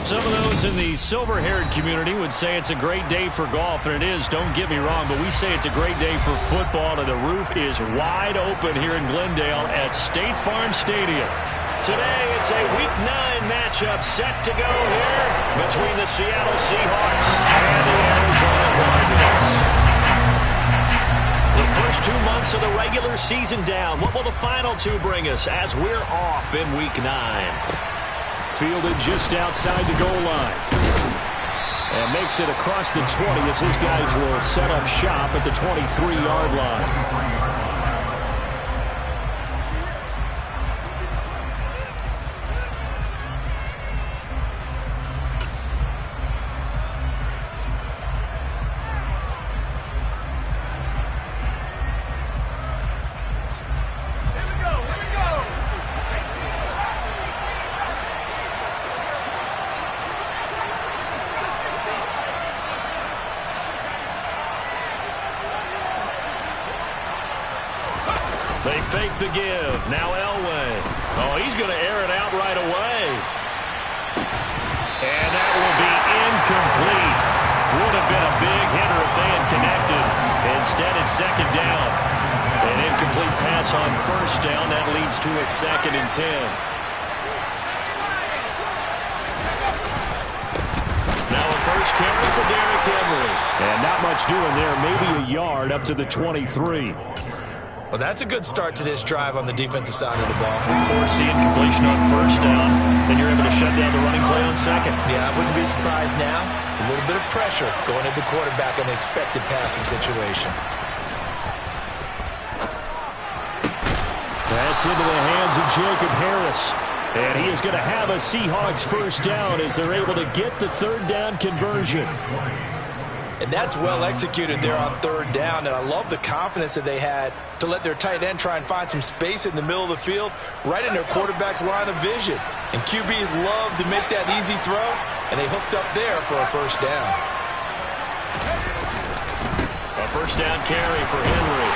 Some of those in the silver-haired community would say it's a great day for golf, and it is, don't get me wrong, but we say it's a great day for football, and the roof is wide open here in Glendale at State Farm Stadium. Today, it's a Week 9 matchup set to go here between the Seattle Seahawks and the Arizona Cardinals. The first 2 months of the regular season down. What will the final two bring us as we're off in Week 9? Fielded just outside the goal line. And makes it across the 20 as his guys will set up shop at the 23-yard line. They fake the give. Now Elway. Oh, he's going to air it out right away. And that will be incomplete. Would have been a big hitter if they had connected. Instead, it's second down. An incomplete pass on first down. That leads to a 2nd and 10. Now a first carry for Derrick Henry. And not much doing there. Maybe a yard up to the 23. Well, that's a good start to this drive on the defensive side of the ball. Force the incompletion on first down, then you're able to shut down the running play on second. Yeah, I wouldn't be surprised now. A little bit of pressure going at the quarterback in an expected passing situation. That's into the hands of Jacob Harris. And he is going to have a Seahawks first down as they're able to get the third down conversion. And that's well executed there on third down, and I love the confidence that they had to let their tight end try and find some space in the middle of the field, right in their quarterback's line of vision. And QBs love to make that easy throw, and they hooked up there for a first down. A first down carry for Henry.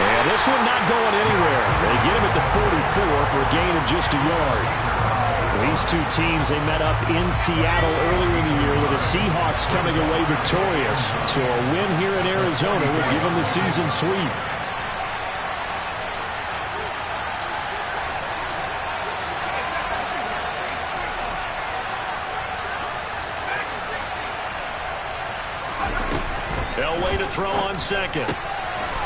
And this one not going anywhere. They get him at the 44 for a gain of just a yard. These two teams, they met up in Seattle earlier in the year with the Seahawks coming away victorious. So a win here in Arizona would give them the season sweep. Elway to throw on second.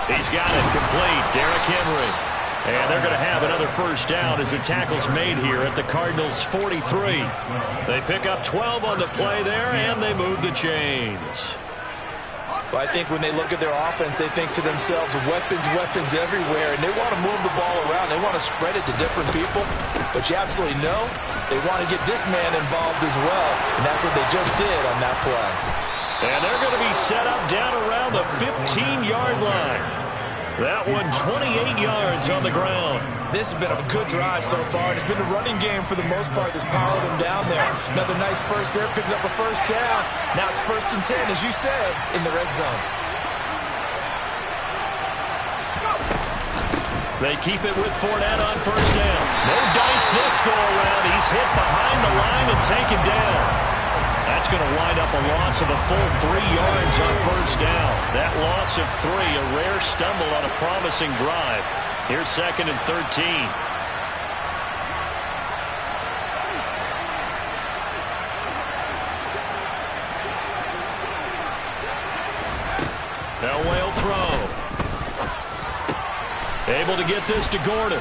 He's got it complete. Derrick Henry. And they're going to have another first down as the tackle's made here at the Cardinals' 43. They pick up 12 on the play there, and they move the chains. Well, I think when they look at their offense, they think to themselves, weapons, weapons everywhere, and they want to move the ball around. They want to spread it to different people. But you absolutely know they want to get this man involved as well, and that's what they just did on that play. And they're going to be set up down around the 15-yard line. That one 28 yards on the ground. This has been a good drive so far. It's been a running game for the most part that's powered them down there. Another nice burst there, picking up a first down. Now it's 1st and 10, as you said, in the red zone. They keep it with Fournette on first down. No dice this go-around. He's hit behind the line and taken down. That's going to wind up a loss of a full 3 yards on first down. That loss of 3, a rare stumble on a promising drive. Here's 2nd and 13. Elway will throw. Able to get this to Gordon.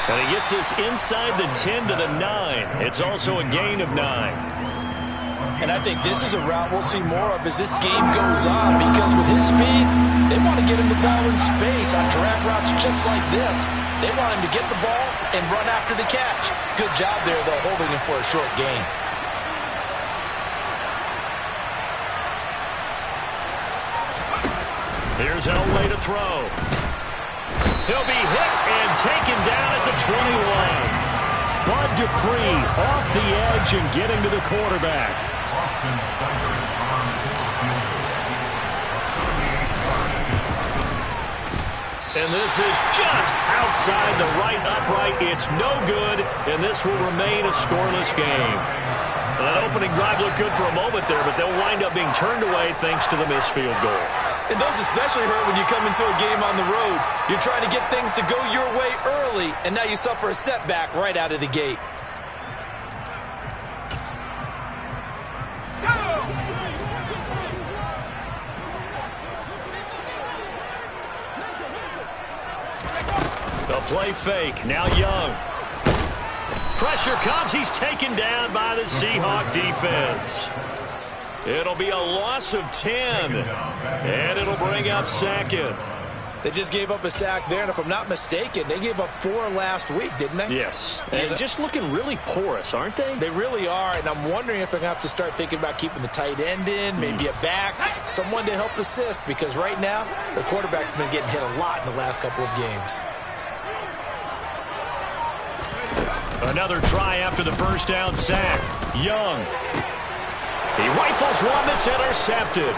And he gets this inside the 10 to the 9. It's also a gain of 9. And I think this is a route we'll see more of as this game goes on, because with his speed, they want to get him the ball in space on drag routes just like this. They want him to get the ball and run after the catch. Good job there, though, holding him for a short gain. Here's Elway to throw. He'll be hit and taken down at the 21. Bud Dupree off the edge and getting to the quarterback. And this is just outside the right upright. It's no good, and this will remain a scoreless game. Well, that opening drive looked good for a moment there, but they'll wind up being turned away thanks to the missed field goal. And those especially hurt when you come into a game on the road. You're trying to get things to go your way early, and now you suffer a setback right out of the gate. The play fake. Now Young. Pressure comes. He's taken down by the Seahawk defense. It'll be a loss of 10. And it'll bring up second. They just gave up a sack there, and if I'm not mistaken, they gave up 4 last week, didn't they? Yes. And just looking really porous, aren't they? They really are, and I'm wondering if they're going to have to start thinking about keeping the tight end in, maybe a back, someone to help assist, because right now, the quarterback's been getting hit a lot in the last couple of games. Another try after the first down sack. Young. He rifles one that's intercepted.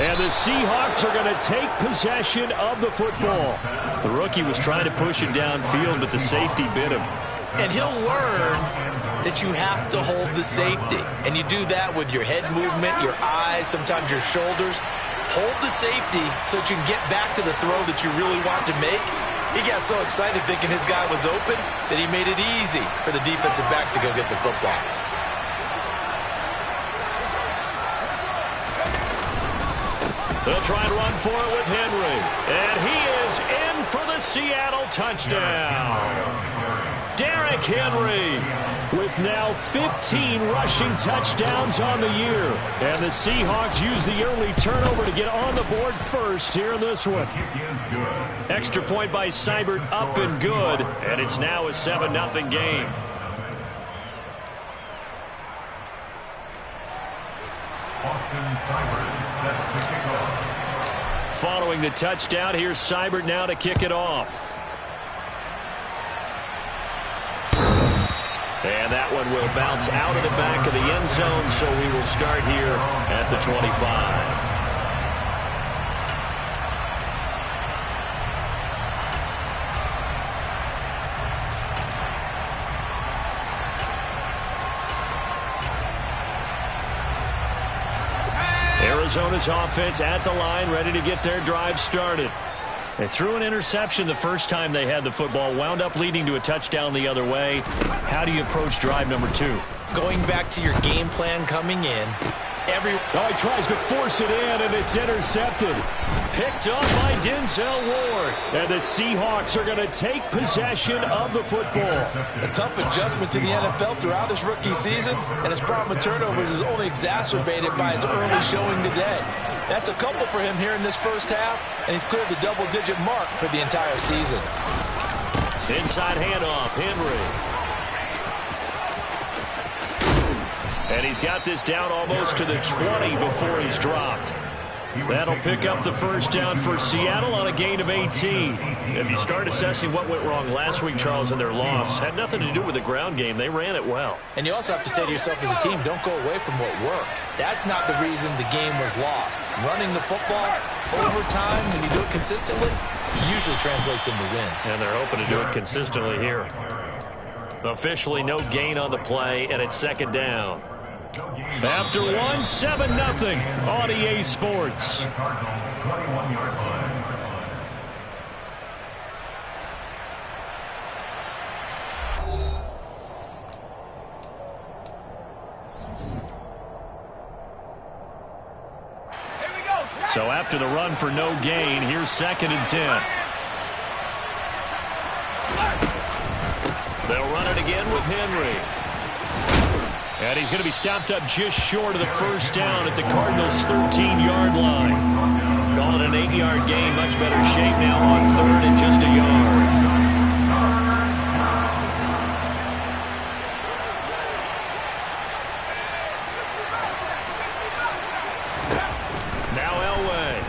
And the Seahawks are going to take possession of the football. The rookie was trying to push it downfield, but the safety bit him. And he'll learn that you have to hold the safety. And you do that with your head movement, your eyes, sometimes your shoulders. Hold the safety so that you can get back to the throw that you really want to make. He got so excited thinking his guy was open that he made it easy for the defensive back to go get the football. They'll try and run for it with Henry. And he is in for the Seattle touchdown. Derrick Henry with now 15 rushing touchdowns on the year. And the Seahawks use the early turnover to get on the board first here in this one. Extra point by Seibert up and good. And it's now a 7-0 game. Following the touchdown, here's Seibert now to kick it off. And that one will bounce out of the back of the end zone, so we will start here at the 25. Arizona's offense at the line, ready to get their drive started. They threw an interception the first time they had the football, wound up leading to a touchdown the other way. How do you approach drive number 2? Going back to your game plan coming in. He tries to force it in, and it's intercepted. Picked up by Denzel Ward. And the Seahawks are going to take possession of the football. A tough adjustment to the NFL throughout his rookie season, and his problem with turnovers is only exacerbated by his early showing today. That's a couple for him here in this first half, and he's cleared the double-digit mark for the entire season. Inside handoff, Henry. And he's got this down almost to the 20 before he's dropped. That'll pick up the first down for Seattle on a gain of 18. If you start assessing what went wrong last week, Charles, in their loss, had nothing to do with the ground game. They ran it well. And you also have to say to yourself as a team, don't go away from what worked. That's not the reason the game was lost. Running the football over time, when you do it consistently, usually translates into wins. And they're hoping to do it consistently here. Officially no gain on the play, and it's second down. After 7-0 on EA Sports. So after the run for no gain, here's 2nd and 10. They'll run it again with Henry. And he's going to be stopped up just short of the first down at the Cardinals' 13-yard line. Calling an 8-yard gain, much better shape now on 3rd and just a yard. Now Elway.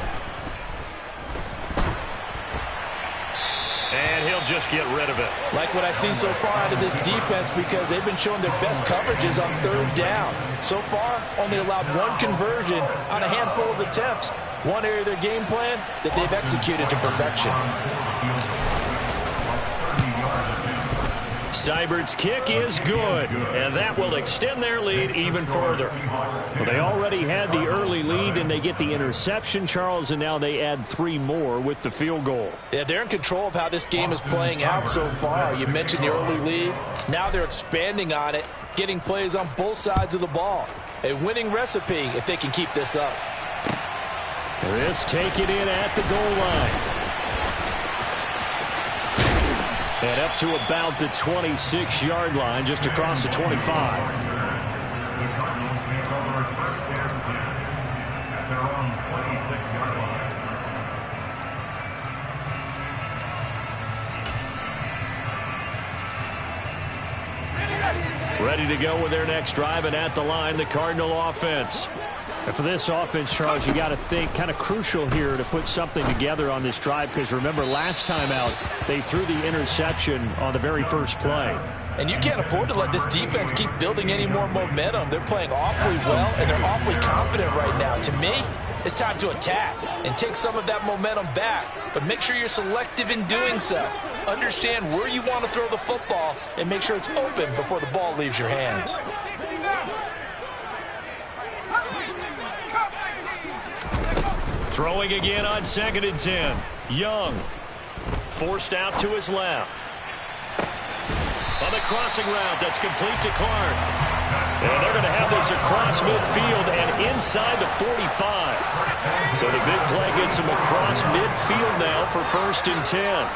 And he'll just get rid of it. Like what I've seen so far out of this defense, because they've been showing their best coverages on 3rd down. So far, only allowed 1 conversion on a handful of attempts. One area of their game plan that they've executed to perfection. Seibert's kick is good, and that will extend their lead even further. Well, they already had the early lead, and they get the interception, Charles, and now they add 3 more with the field goal. Yeah, they're in control of how this game is playing out so far. You mentioned the early lead. Now they're expanding on it, getting plays on both sides of the ball. A winning recipe if they can keep this up. This take it in at the goal line. And up to about the 26-yard line, just across the 25. Ready to go with their next drive, and at the line, the Cardinal offense. And for this offense, Charles, you got to think kind of crucial here to put something together on this drive, because remember last time out they threw the interception on the very first play. And you can't afford to let this defense keep building any more momentum. They're playing awfully well, and they're awfully confident right now. To me, it's time to attack and take some of that momentum back, but make sure you're selective in doing so. Understand where you want to throw the football and make sure it's open before the ball leaves your hands. Throwing again on 2nd and 10. Young forced out to his left. On the crossing route, that's complete to Clark. And they're going to have this across midfield and inside the 45. So the big play gets him across midfield now for 1st and 10.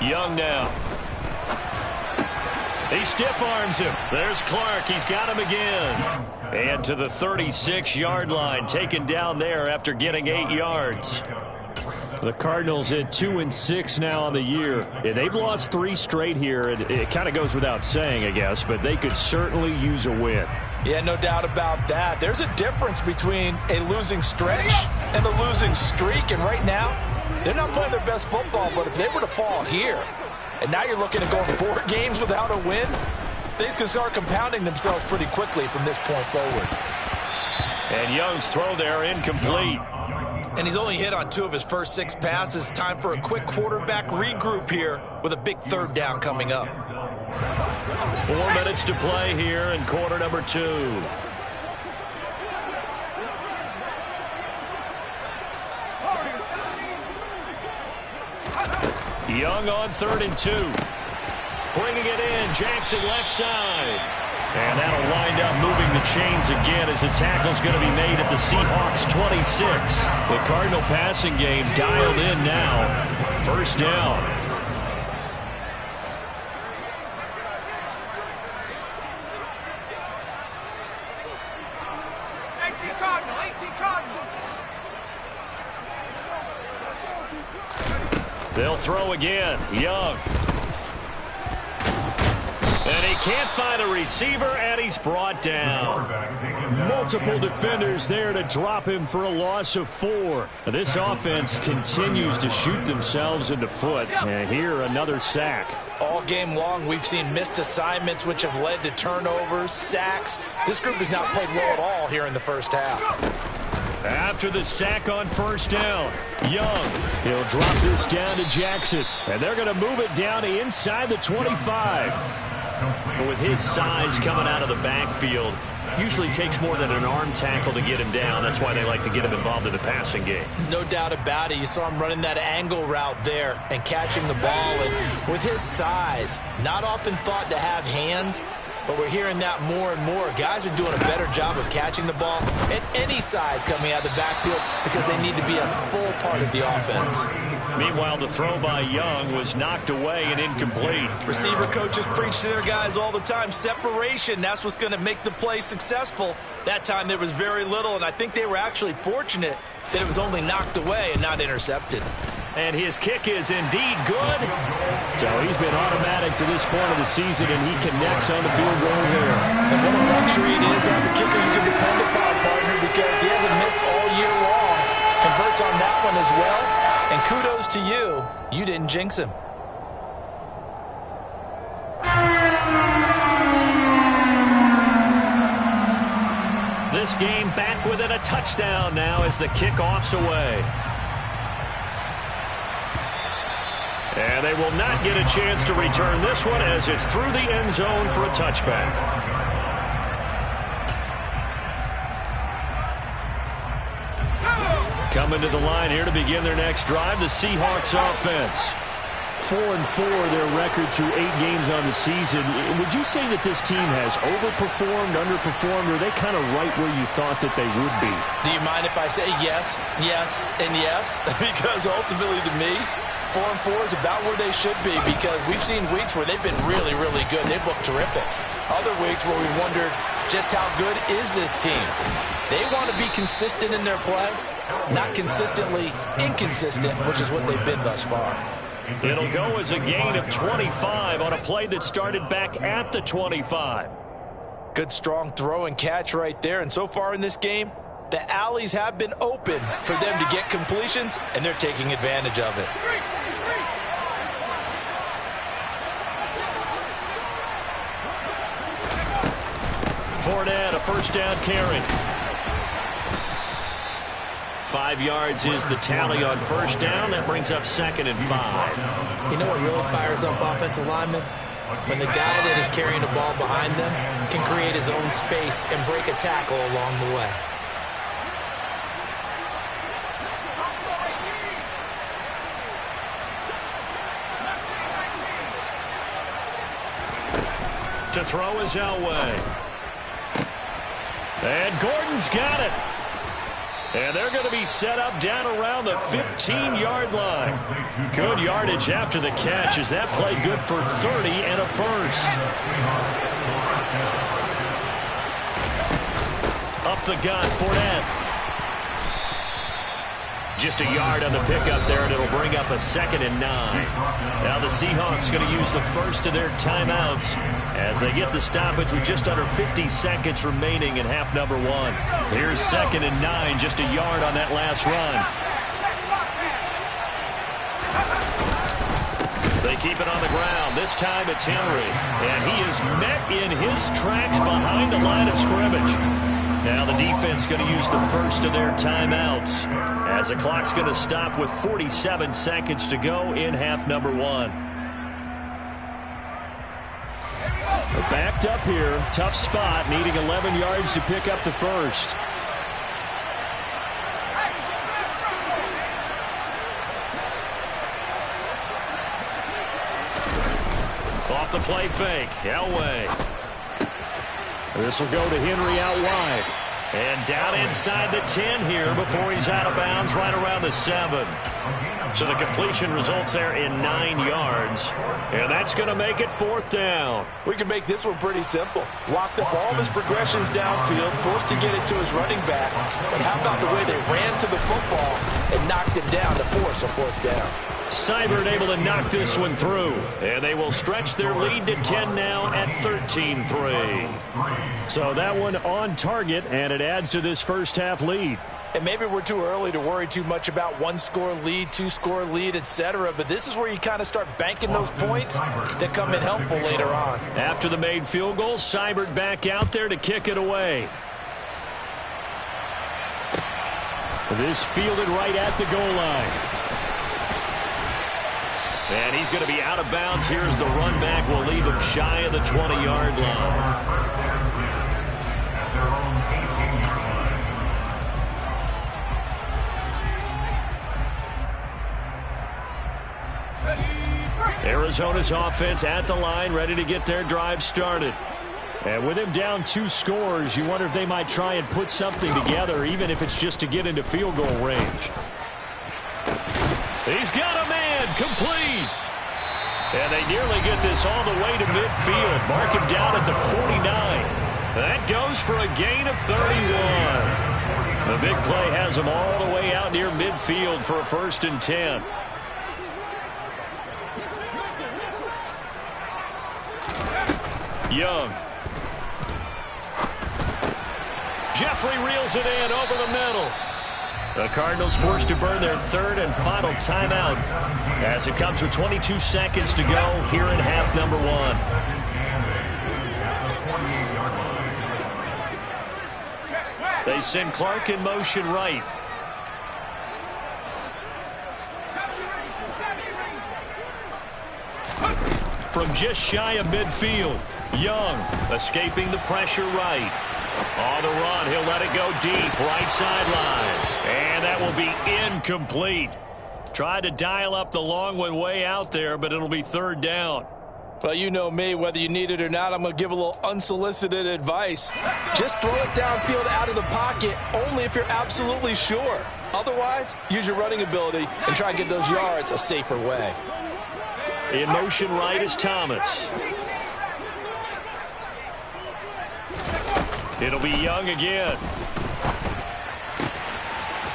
Young now. He stiff arms him. There's Clark. He's got him again. And to the 36-yard line, taken down there after getting 8 yards. The Cardinals at 2-6 now on the year. Yeah, they've lost 3 straight here. It kind of goes without saying, I guess, but they could certainly use a win. Yeah, no doubt about that. There's a difference between a losing stretch and a losing streak, and right now, they're not playing their best football, but if they were to fall here, and now you're looking at going 4 games without a win, things can start compounding themselves pretty quickly from this point forward. And Young's throw there incomplete. And he's only hit on 2 of his first 6 passes. Time for a quick quarterback regroup here with a big 3rd down coming up. 4 minutes to play here in quarter number 2. Young on 3rd and 2. Bringing it in, Jackson left side. And that'll wind up moving the chains again as the tackle's going to be made at the Seahawks 26. The Cardinal passing game dialed in now. 1st down. They'll throw again. Young. And he can't find a receiver, and he's brought down. Multiple defenders there to drop him for a loss of 4. This offense continues to shoot themselves in the foot. And here, another sack. All game long, we've seen missed assignments, which have led to turnovers, sacks. This group has not played well at all here in the first half. After the sack on 1st down, Young. He'll drop this down to Jackson. And they're going to move it down to inside the 25. But with his size coming out of the backfield, usually takes more than an arm tackle to get him down. That's why they like to get him involved in the passing game. No doubt about it. You saw him running that angle route there and catching the ball. And with his size, not often thought to have hands, but we're hearing that more and more. Guys are doing a better job of catching the ball at any size coming out of the backfield because they need to be a full part of the offense. Meanwhile, the throw by Young was knocked away and incomplete. Receiver coaches preach to their guys all the time. Separation, that's what's going to make the play successful. That time there was very little, and I think they were actually fortunate that it was only knocked away and not intercepted. And his kick is indeed good. So he's been automatic to this point of the season, and he connects on the field goal here. And what a luxury it is to have a kicker you can depend upon, partner, because he hasn't missed all year long. Converts on that one as well. And kudos to you. You didn't jinx him. This game back within a touchdown now as the kickoff's away. And they will not get a chance to return this one as it's through the end zone for a touchback. Coming to the line here to begin their next drive, the Seahawks offense. 4-4 their record through 8 games on the season. Would you say that this team has overperformed, underperformed, or are they kind of right where you thought that they would be? Do you mind if I say yes, yes, and yes? Because ultimately to me, 4-4 is about where they should be, because we've seen weeks where they've been really, really good. They've looked terrific. Other weeks where we wondered just how good is this team. They want to be consistent in their play, not consistently inconsistent, which is what they've been thus far. It'll go as a gain of 25 on a play that started back at the 25. Good strong throw and catch right there. And so far in this game, the alleys have been open for them to get completions, and they're taking advantage of it. Fournette, a first down carry. 5 yards is the tally on first down. That brings up 2nd and 5. You know what really fires up offensive linemen? When the guy that is carrying the ball behind them can create his own space and break a tackle along the way. To throw is Elway. And Gordon's got it. And they're going to be set up down around the 15-yard line. Good yardage after the catch as that played good for 30 and a first. Up the gun, Fournette. Just a yard on the pickup there, and it'll bring up a 2nd and 9. Now the Seahawks going to use the first of their timeouts as they get the stoppage with just under 50 seconds remaining in half number 1. Here's 2nd and 9, just a yard on that last run. They keep it on the ground. This time it's Henry, and he is met in his tracks behind the line of scrimmage. Now the defense going to use the first of their timeouts as the clock's going to stop with 47 seconds to go in half number 1. They're backed up here. Tough spot, needing 11 yards to pick up the first. Off the play fake, Elway. This will go to Henry out wide. And down inside the 10 here before he's out of bounds right around the 7. So the completion results there in 9 yards. And that's going to make it 4th down. We can make this one pretty simple. Walk up all of his progressions downfield, forced to get it to his running back. But how about the way they ran to the football and knocked it down to force a 4th down? Seibert able to knock this one through. And they will stretch their lead to 10 now at 13-3. So that one on target, and it adds to this first half lead. And maybe we're too early to worry too much about 1-score lead, 2-score lead, etc. But this is where you kind of start banking those points that come in helpful later on. After the made field goal, Seibert back out there to kick it away. This fielded right at the goal line. And he's going to be out of bounds. Here's the run back. Will leave him shy of the 20-yard line. Arizona's offense at the line, ready to get their drive started. And with him down 2 scores, you wonder if they might try and put something together, even if it's just to get into field goal range. He's got a man, complete. And they nearly get this all the way to midfield. Mark him down at the 49. That goes for a gain of 31. The big play has them all the way out near midfield for a 1st and 10. Young. Jeffrey reels it in over the middle. The Cardinals forced to burn their 3rd and final timeout as it comes with 22 seconds to go here in half number 1. They send Clark in motion right. from just shy of midfield. Young escaping the pressure right. On the run, he'll let it go deep, right sideline. And that will be incomplete. Tried to dial up the long one way out there, but it'll be third down. Well, you know me, whether you need it or not, I'm going to give a little unsolicited advice. Just throw it downfield out of the pocket, only if you're absolutely sure. Otherwise, use your running ability and try and get those yards a safer way. In motion right is Thomas. It'll be Young again.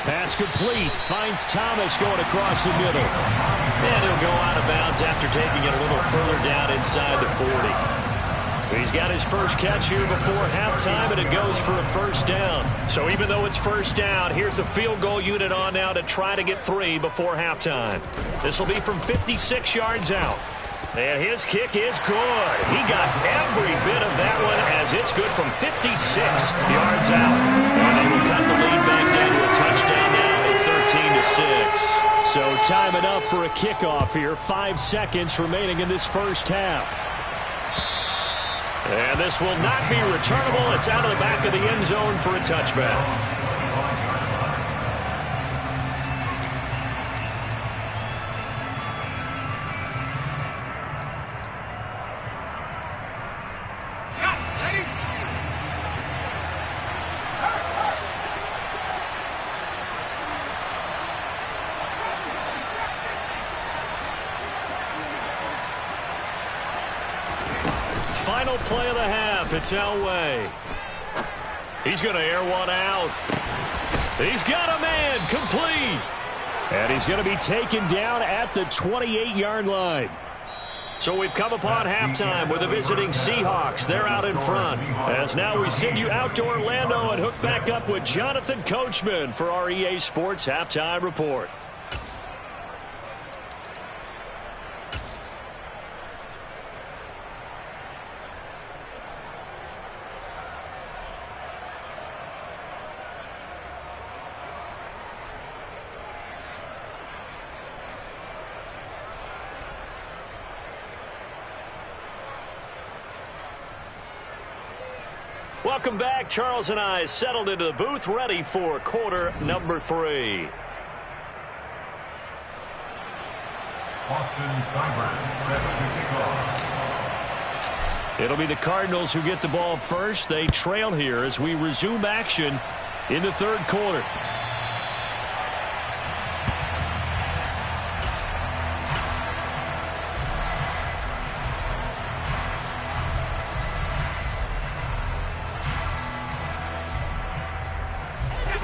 Pass complete. Finds Thomas going across the middle. And he'll go out of bounds after taking it a little further down inside the 40. He's got his first catch here before halftime, and it goes for a first down. So even though it's first down, here's the field goal unit on now to try to get 3 before halftime. This will be from 56 yards out. And his kick is good. He got every bit of that one as it's good from 56 yards out. And they will cut the lead back down to a touchdown now at 13-6. So time enough for a kickoff here. 5 seconds remaining in this first half. And this will not be returnable. It's out of the back of the end zone for a touchback. Final play of the half. It's Elway. He's going to air one out. He's got a man complete. And he's going to be taken down at the 28-yard line. So we've come upon halftime with the visiting Seahawks. They're out in front. As now we send you out to Orlando and hook back up with Jonathan Coachman for our EA Sports Halftime Report. Welcome back. Charles and I settled into the booth, ready for quarter number 3. It'll be the Cardinals who get the ball first. They trail here as we resume action in the third quarter.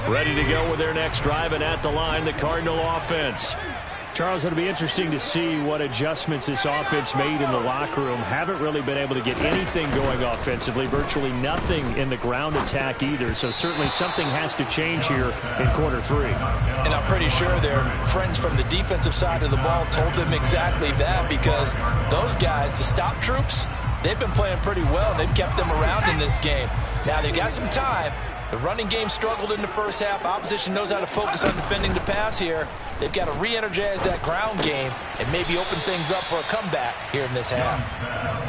Ready to go with their next drive, and at the line, the Cardinal offense. Charles, it'll be interesting to see what adjustments this offense made in the locker room. Haven't really been able to get anything going offensively, virtually nothing in the ground attack either. So certainly something has to change here in quarter 3. And I'm pretty sure their friends from the defensive side of the ball told them exactly that, because those guys, the stop troops, they've been playing pretty well. They've kept them around in this game. Now they've got some time. The running game struggled in the first half. Opposition knows how to focus on defending the pass here. They've got to re-energize that ground game and maybe open things up for a comeback here in this half.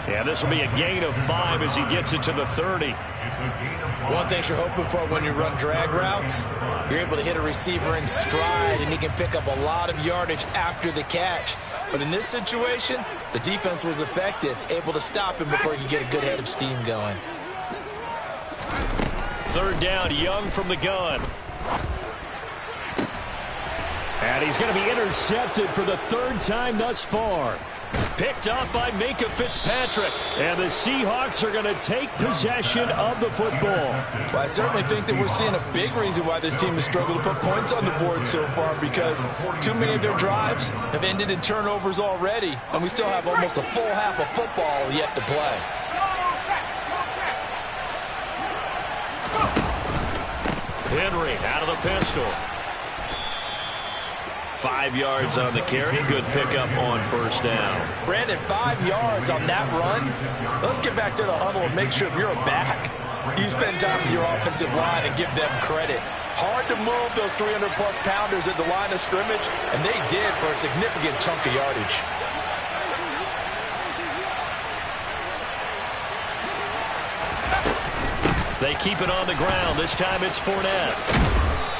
Yeah, this will be a gain of 5 as he gets it to the 30. One thing you're hoping for when you run drag routes, you're able to hit a receiver in stride, and he can pick up a lot of yardage after the catch. But in this situation, the defense was effective, able to stop him before he could get a good head of steam going. Third down, Young from the gun. And he's going to be intercepted for the third time thus far. Picked up by Minka Fitzpatrick. And the Seahawks are going to take possession of the football. Well, I certainly think that we're seeing a big reason why this team has struggled to put points on the board so far, because too many of their drives have ended in turnovers already, and we still have almost a full half of football yet to play. Henry out of the pistol. 5 yards on the carry. Good pickup on first down. Brandon, 5 yards on that run. Let's get back to the huddle and make sure if you're a back, you spend time with your offensive line and give them credit. Hard to move those 300-plus pounders at the line of scrimmage, and they did for a significant chunk of yardage. keep it on the ground. This time it's Fournette.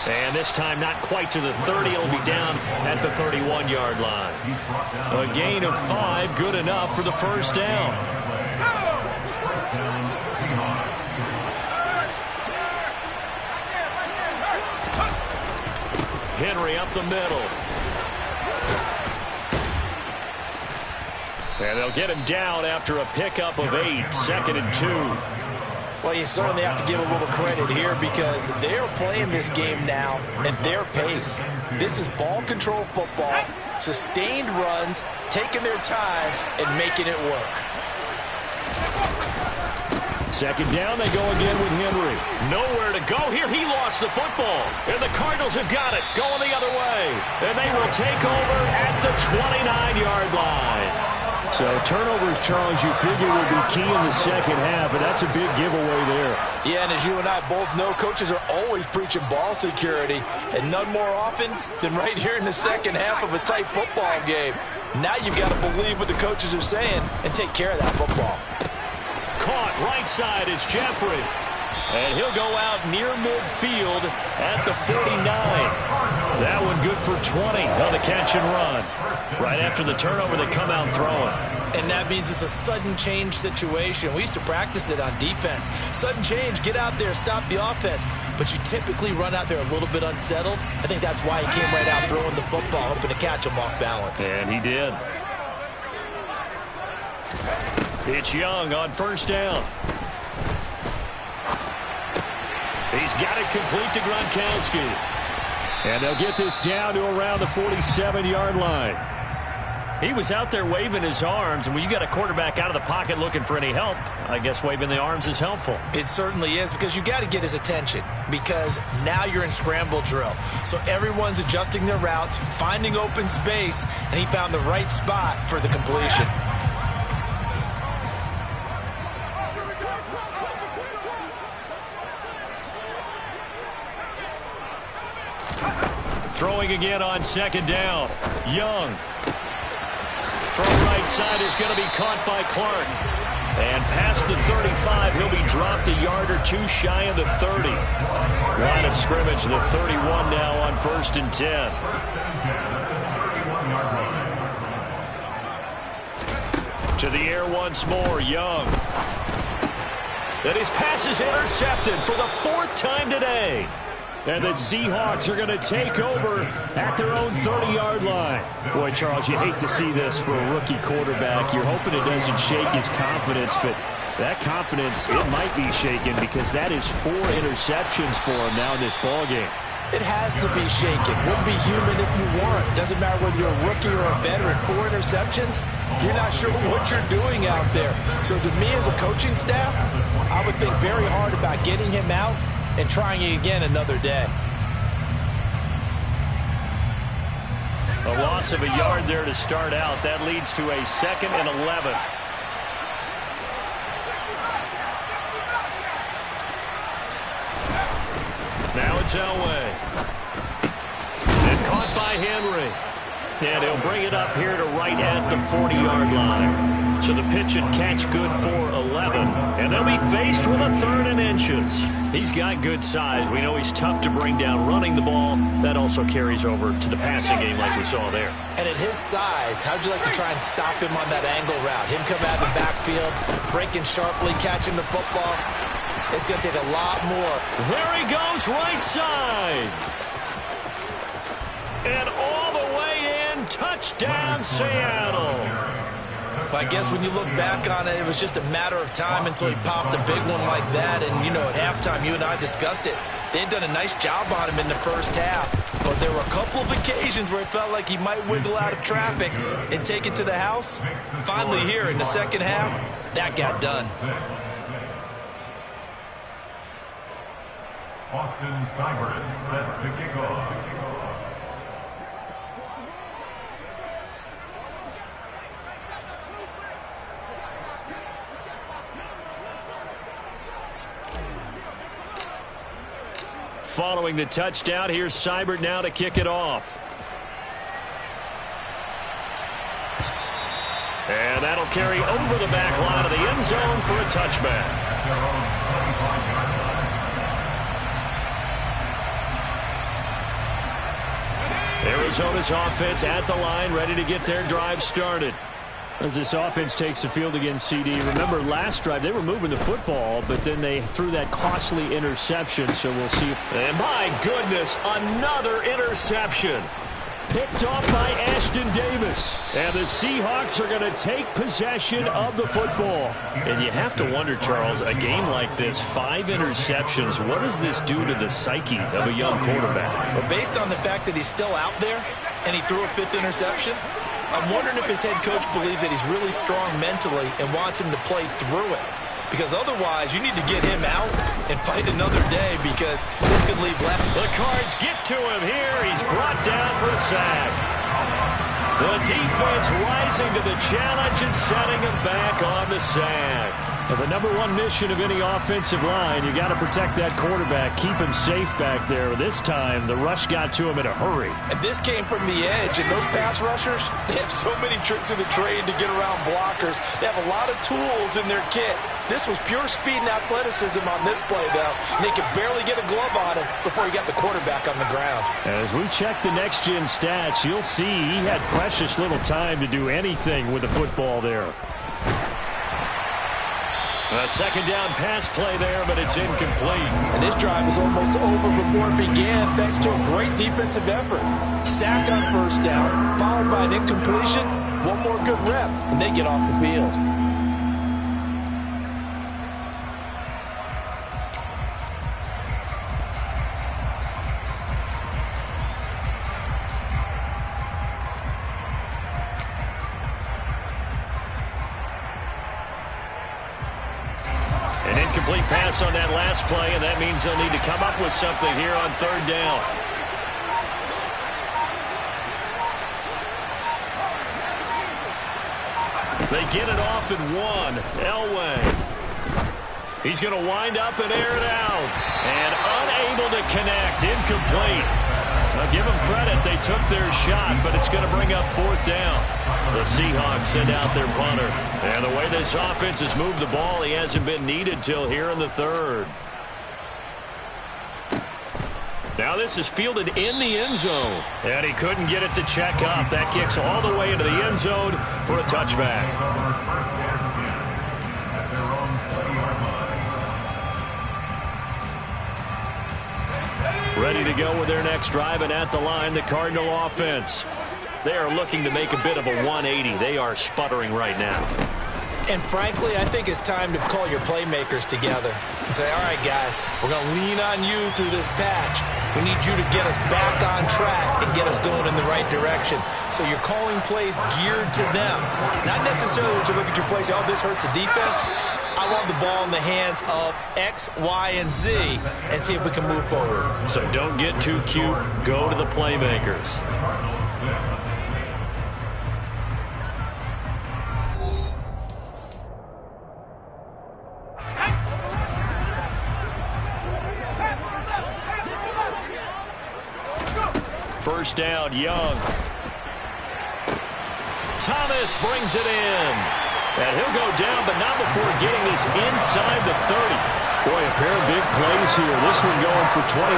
And this time not quite to the 30. It'll be down at the 31-yard line. A gain of 5, good enough for the first down. Henry up the middle. And they'll get him down after a pickup of 8, 2nd and 2. Well, you certainly have to give a little credit here because they're playing this game now at their pace. This is ball control football, sustained runs, taking their time, and making it work. 2nd down, they go again with Henry. Nowhere to go here. He lost the football. And the Cardinals have got it, going the other way. And they will take over at the 29-yard line. So turnovers, Charles, you figure will be key in the second half, and that's a big giveaway there. Yeah, and as you and I both know, coaches are always preaching ball security, and none more often than right here in the second half of a tight football game. Now you've got to believe what the coaches are saying and take care of that football. Caught right side is Jeffrey. And he'll go out near midfield at the 49. That one good for 20 on the catch and run. Right after the turnover, they come out throwing. And that means it's a sudden change situation. We used to practice it on defense. Sudden change, get out there, stop the offense. But you typically run out there a little bit unsettled. I think that's why he came right out throwing the football, hoping to catch him off balance. And he did. It's Young on first down. He's got it complete to Gronkowski. And they'll get this down to around the 47-yard line. He was out there waving his arms, and when you got a quarterback out of the pocket looking for any help, I guess waving the arms is helpful. It certainly is, because you got to get his attention, because now you're in scramble drill. So everyone's adjusting their routes, finding open space, and he found the right spot for the completion. Throwing again on 2nd down. Young. Throw right side is going to be caught by Clark. And past the 35, he'll be dropped a yard or two shy of the 30. Line of scrimmage, the 31 now on 1st and 10. To the air once more, Young. And his pass is intercepted for the 4th time today. And the Seahawks are going to take over at their own 30-yard line. Boy, Charles, you hate to see this for a rookie quarterback. You're hoping it doesn't shake his confidence, but that confidence, it might be shaken because that is 4 interceptions for him now in this ballgame. It has to be shaken. Wouldn't be human if you weren't. Doesn't matter whether you're a rookie or a veteran. 4 interceptions, you're not sure what you're doing out there. So to me as a coaching staff, I would think very hard about getting him out and trying it again another day. A loss of a yard there to start out. That leads to a 2nd and 11. Now it's Elway. And caught by Henry. And he'll bring it up here to right at the 40-yard line. So the pitch and catch good for 11. And they'll be faced with a 3rd and inches. He's got good size. We know he's tough to bring down running the ball. That also carries over to the passing game like we saw there. And at his size, how'd you like to try and stop him on that angle route? Him come out of the backfield, breaking sharply, catching the football. It's going to take a lot more. There he goes, right side. And all the way in, touchdown Seattle. Well, I guess when you look back on it, it was just a matter of time until he popped a big one like that. And, you know, at halftime, you and I discussed it. They'd done a nice job on him in the first half. But there were a couple of occasions where it felt like he might wiggle out of traffic and take it to the house. Finally here in the second half, that got done. Austin Seibert set to kick off. Following the touchdown, here's Seibert now to kick it off. And that'll carry over the back line of the end zone for a touchback. Arizona's offense at the line, ready to get their drive started. As this offense takes the field against CD, remember last drive they were moving the football, but then they threw that costly interception, so we'll see. And my goodness, another interception. Picked off by Ashton Davis. And the Seahawks are going to take possession of the football. And you have to wonder, Charles, a game like this, 5 interceptions, what does this do to the psyche of a young quarterback? Well, based on the fact that he's still out there and he threw a 5th interception, I'm wondering if his head coach believes that he's really strong mentally and wants him to play through it. Because otherwise, you need to get him out and fight another day because this could leave left. The Cards get to him here. He's brought down for a sack. The defense rising to the challenge and setting him back on the sack. And the number one mission of any offensive line, you got to protect that quarterback, keep him safe back there. This time, the rush got to him in a hurry. And this came from the edge, and those pass rushers, they have so many tricks of the trade to get around blockers. They have a lot of tools in their kit. This was pure speed and athleticism on this play, though, and they could barely get a glove on him before he got the quarterback on the ground. As we check the next-gen stats, you'll see he had precious little time to do anything with the football there. A second down pass play there, but it's incomplete. And this drive is almost over before it began thanks to a great defensive effort. Sack on first down, followed by an incompletion, one more good rep, and they get off the field. An incomplete pass on that last play, and that means they'll need to come up with something here on 3rd down. They get it off in 1. Elway. He's going to wind up and air it out. And unable to connect. Incomplete. Now give them credit. They took their shot, but it's going to bring up 4th down. The Seahawks send out their punter. And the way this offense has moved the ball, he hasn't been needed till here in the 3rd. Now this is fielded in the end zone. And he couldn't get it to check up. That kicks all the way into the end zone for a touchback. Ready to go with their next drive, and at the line, the Cardinal offense. They are looking to make a bit of a 180. They are sputtering right now. And frankly, I think it's time to call your playmakers together and say, all right, guys, we're going to lean on you through this patch. We need you to get us back on track and get us going in the right direction. So you're calling plays geared to them. Not necessarily when you look at your plays, oh, this hurts the defense. I want the ball in the hands of X, Y, and Z and see if we can move forward. So don't get too cute. Go to the playmakers. First down, Young. Thomas brings it in. And he'll go down, but not before getting this inside the 30. Boy, a pair of big plays here. This one going for 29.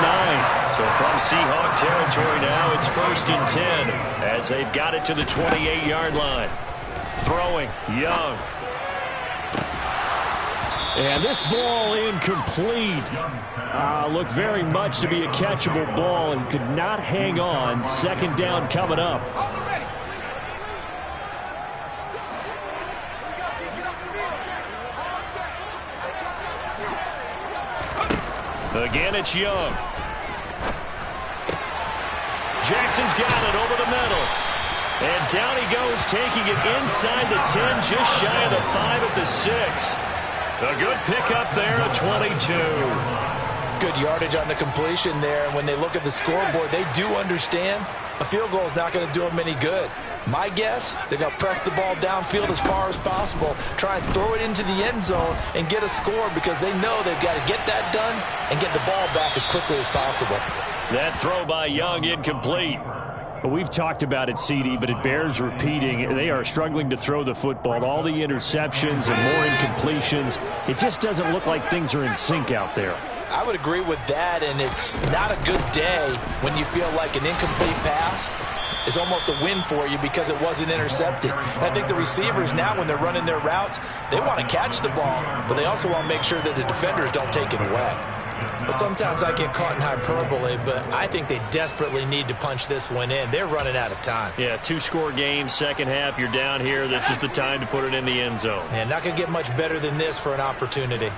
So from Seahawk territory now, it's 1st and 10 as they've got it to the 28-yard line. Throwing, Young. And this ball incomplete. Looked very much to be a catchable ball and could not hang on. Second down coming up. Again, it's Young. Jackson's got it over the middle. And down he goes, taking it inside the 10, just shy of the 5 at the 6. A good pickup there at 22. Good yardage on the completion there. And when they look at the scoreboard, they do understand a field goal is not going to do them any good. My guess, they're going to press the ball downfield as far as possible, try and throw it into the end zone and get a score because they know they've got to get that done and get the ball back as quickly as possible. That throw by Young incomplete. We've talked about it, CD, but it bears repeating. They are struggling to throw the football. All the interceptions and more incompletions. It just doesn't look like things are in sync out there. I would agree with that, and it's not a good day when you feel like an incomplete pass is almost a win for you because it wasn't intercepted. And I think the receivers now, when they're running their routes, they want to catch the ball, but they also want to make sure that the defenders don't take it away. Well, sometimes I get caught in hyperbole, but I think they desperately need to punch this one in. They're running out of time. Yeah, two-score game, second half, you're down here. This is the time to put it in the end zone. And not going to get much better than this for an opportunity.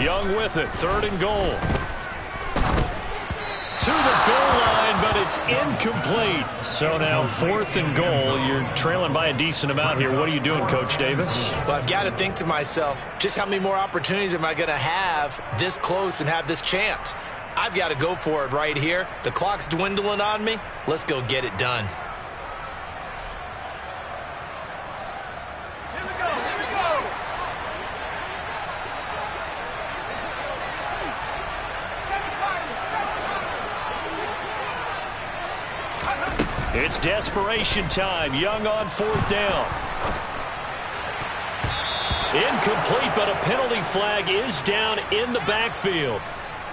Young with it, 3rd and goal. To the goal line, but it's incomplete. So now 4th and goal. You're trailing by a decent amount here. What are you doing, Coach Davis? Well, I've got to think to myself, just how many more opportunities am I going to have this close and have this chance? I've got to go for it right here. The clock's dwindling on me. Let's go get it done. It's desperation time. Young on 4th down. Incomplete, but a penalty flag is down in the backfield.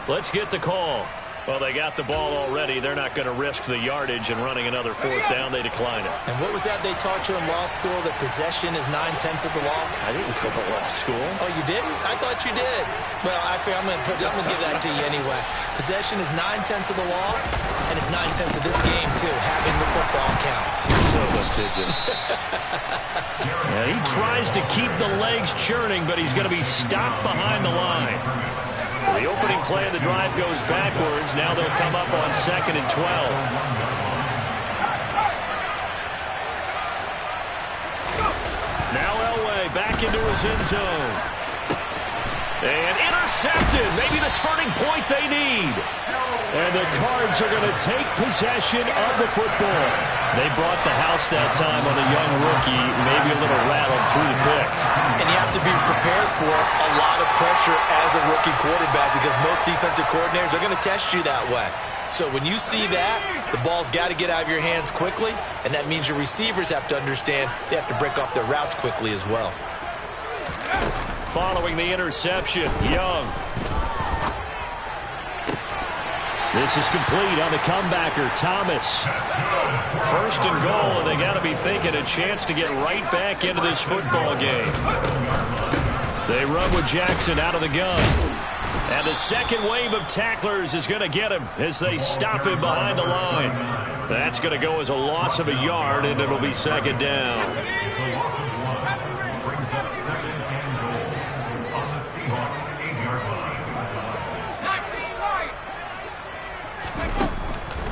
Let's get the call. Well, they got the ball already. They're not going to risk the yardage and running another 4th down. They decline it. And what was that they taught you in law school, that possession is 9/10 of the law? I didn't go to law school. Oh, you didn't? I thought you did. Well, actually, I'm going to give that to you anyway. Possession is 9/10 of the law, and it's 9/10 of this game, too. Having the football counts. So litigious. Yeah, he tries to keep the legs churning, but he's going to be stopped behind the line. The opening play of the drive goes backwards. Now they'll come up on 2nd and 12. Now Elway back into his end zone. And intercepted. Maybe the turning point they need. And the Cards are going to take possession of the football. They brought the house that time on a young rookie, maybe a little rattled through the pick. And you have to be prepared for a lot of pressure as a rookie quarterback, because most defensive coordinators are going to test you that way. So when you see that, the ball's got to get out of your hands quickly, and that means your receivers have to understand they have to break off their routes quickly as well. Following the interception, Young. This is complete on the comebacker, Thomas. 1st and goal, and they got to be thinking a chance to get right back into this football game. They run with Jackson out of the gun. And the second wave of tacklers is going to get him as they stop him behind the line. That's going to go as a loss of a yard, and it'll be 2nd down. Brings up 2nd and goal on the Seahawks 8-yard line.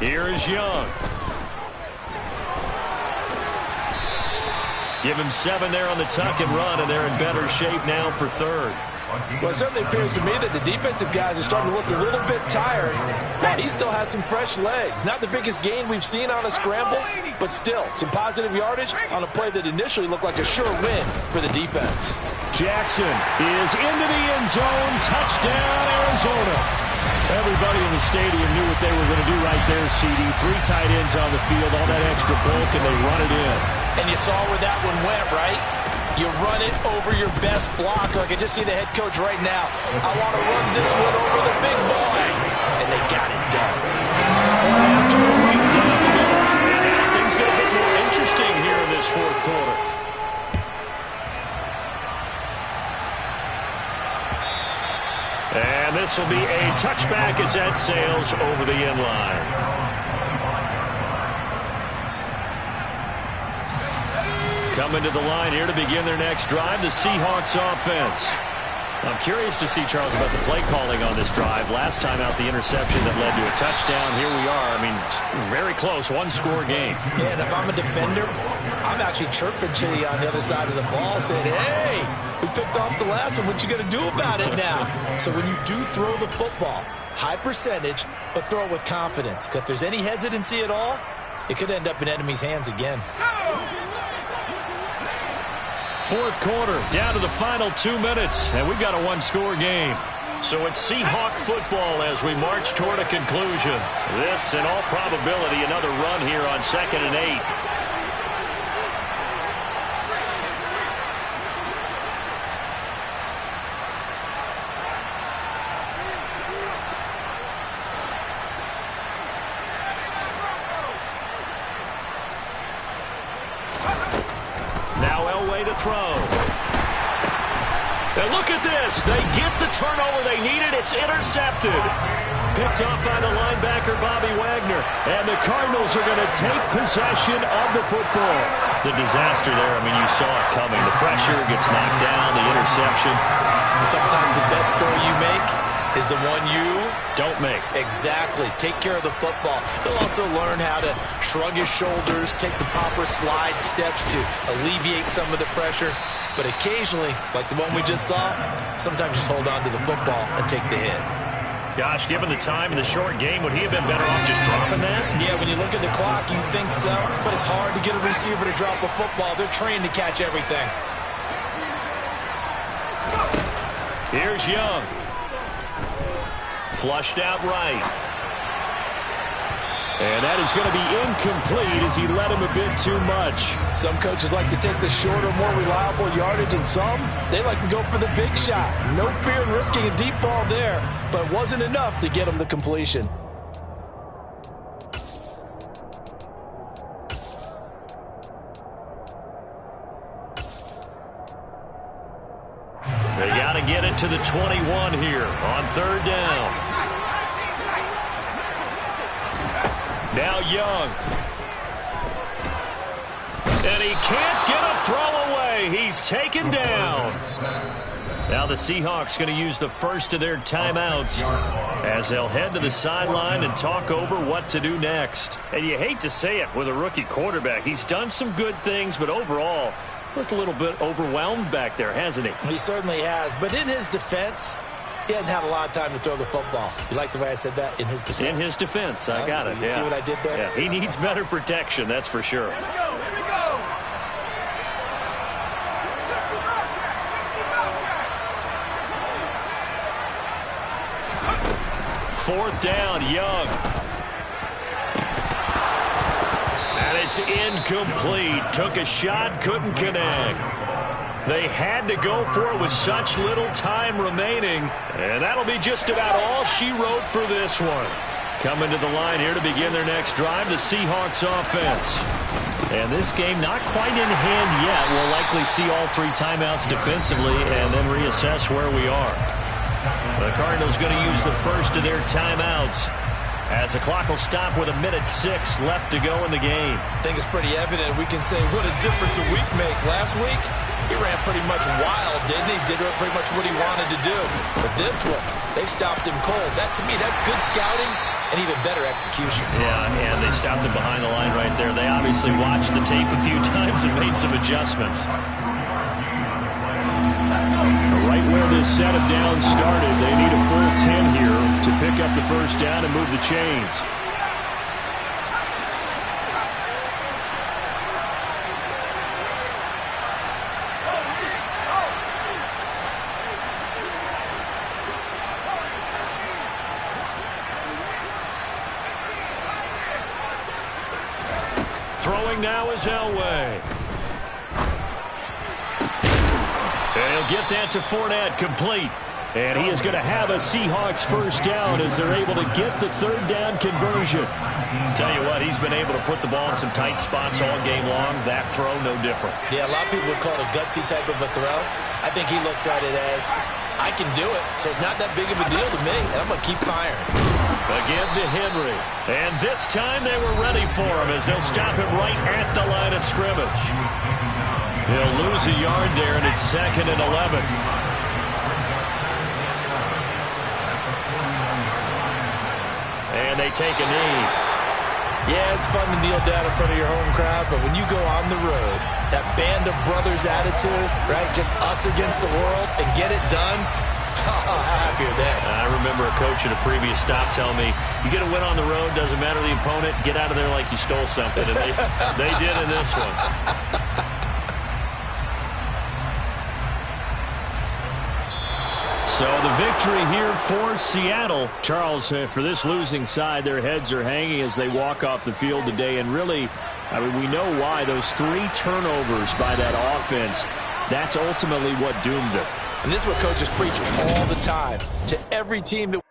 Here is Young. Give him 7 there on the tuck and run, and they're in better shape now for 3rd. Well, it certainly appears to me that the defensive guys are starting to look a little bit tired while he still has some fresh legs. Not the biggest gain we've seen on a scramble, but still some positive yardage on a play that initially looked like a sure win for the defense. Jackson is into the end zone. Touchdown, Arizona. Everybody in the stadium knew what they were going to do right there, CD. 3 tight ends on the field, all that extra bulk, and they run it in. And you saw where that one went, right? You run it over your best blocker. I can just see the head coach right now. I want to run this one over the big boy. And they got it done. After a right down the middle. And now things get a bit more interesting here in this 4th quarter. And this will be a touchback as that sails over the end line. Coming to the line here to begin their next drive, the Seahawks offense. I'm curious to see, Charles, about the play calling on this drive. Last time out, the interception that led to a touchdown. Here we are. I mean, very close, 1-score game. Yeah, and if I'm a defender, I'm actually chirping to you on the other side of the ball, saying, hey, we picked off the last one. What you going to do about it now? So when you do throw the football, high percentage, but throw it with confidence. Because if there's any hesitancy at all, it could end up in enemy's hands again. 4th quarter, down to the final 2 minutes, and we've got a 1-score game. So it's Seahawk football as we march toward a conclusion. This, in all probability, another run here on 2nd and 8. to throw. And look at this. They get the turnover they needed. It's intercepted. Picked up by the linebacker, Bobby Wagner. And the Cardinals are going to take possession of the football. The disaster there, I mean, you saw it coming. The pressure gets knocked down, the interception. Sometimes the best throw you make is the one you don't make. Exactly. Take care of the football. He'll also learn how to shrug his shoulders, take the proper slide steps to alleviate some of the pressure. But occasionally, like the one we just saw, sometimes just hold on to the football and take the hit. Gosh, given the time in the short game, would he have been better off just dropping that? Yeah, when you look at the clock, you think so. But it's hard to get a receiver to drop a football. They're trained to catch everything. Here's Young. Flushed out right. And that is going to be incomplete as he led him a bit too much. Some coaches like to take the shorter, more reliable yardage, and some, they like to go for the big shot. No fear in risking a deep ball there, but wasn't enough to get him the completion. They got to get it to the 21 here on third down. Now Young. And he can't get a throw away. He's taken down. Now the Seahawks going to use the first of their timeouts as they'll head to the sideline and talk over what to do next. And you hate to say it with a rookie quarterback. He's done some good things, but overall, looked a little bit overwhelmed back there, hasn't he? He certainly has. But in his defense, he hadn't had a lot of time to throw the football. You like the way I said that? In his defense. In his defense. I got it. You see what I did there? Yeah, he needs better protection, that's for sure. Here we go. Fourth down, Young. And it's incomplete. Took a shot, couldn't connect. They had to go for it with such little time remaining. And that'll be just about all she wrote for this one. Coming to the line here to begin their next drive, the Seahawks offense. And this game not quite in hand yet. We'll likely see all three timeouts defensively and then reassess where we are. The Cardinals going to use the first of their timeouts as the clock will stop with 1:06 left to go in the game. I think it's pretty evident. We can say what a difference a week makes. Last week, he ran pretty much wild, didn't he? Did pretty much what he wanted to do. But this one, they stopped him cold. That, to me, that's good scouting and even better execution. Yeah, and they stopped him behind the line right there. They obviously watched the tape a few times and made some adjustments. Right where this set of downs started, they need a full 10 here to pick up the first down and move the chains. Throwing now is Elway. And he'll get that to Fournette, complete. And he is going to have a Seahawks first down as they're able to get the third down conversion. Tell you what, he's been able to put the ball in some tight spots all game long. That throw, no different. Yeah, a lot of people would call it a gutsy type of a throw. I think he looks at it as, I can do it, so it's not that big of a deal to me, and I'm going to keep firing. Again to Henry. And this time they were ready for him as they'll stop him right at the line of scrimmage. He'll lose a yard there, and it's 2nd and 11. And they take a knee. Yeah, it's fun to kneel down in front of your home crowd, but when you go on the road, that band of brothers attitude, right, just us against the world, and get it done, how happy are they? I remember a coach at a previous stop telling me, you get a win on the road, doesn't matter the opponent, get out of there like you stole something. And they did in this one. So the victory here for Seattle. Charles, for this losing side, their heads are hanging as they walk off the field today. And really, I mean, we know why. Those 3 turnovers by that offense, that's ultimately what doomed them. And this is what coaches preach all the time to every team that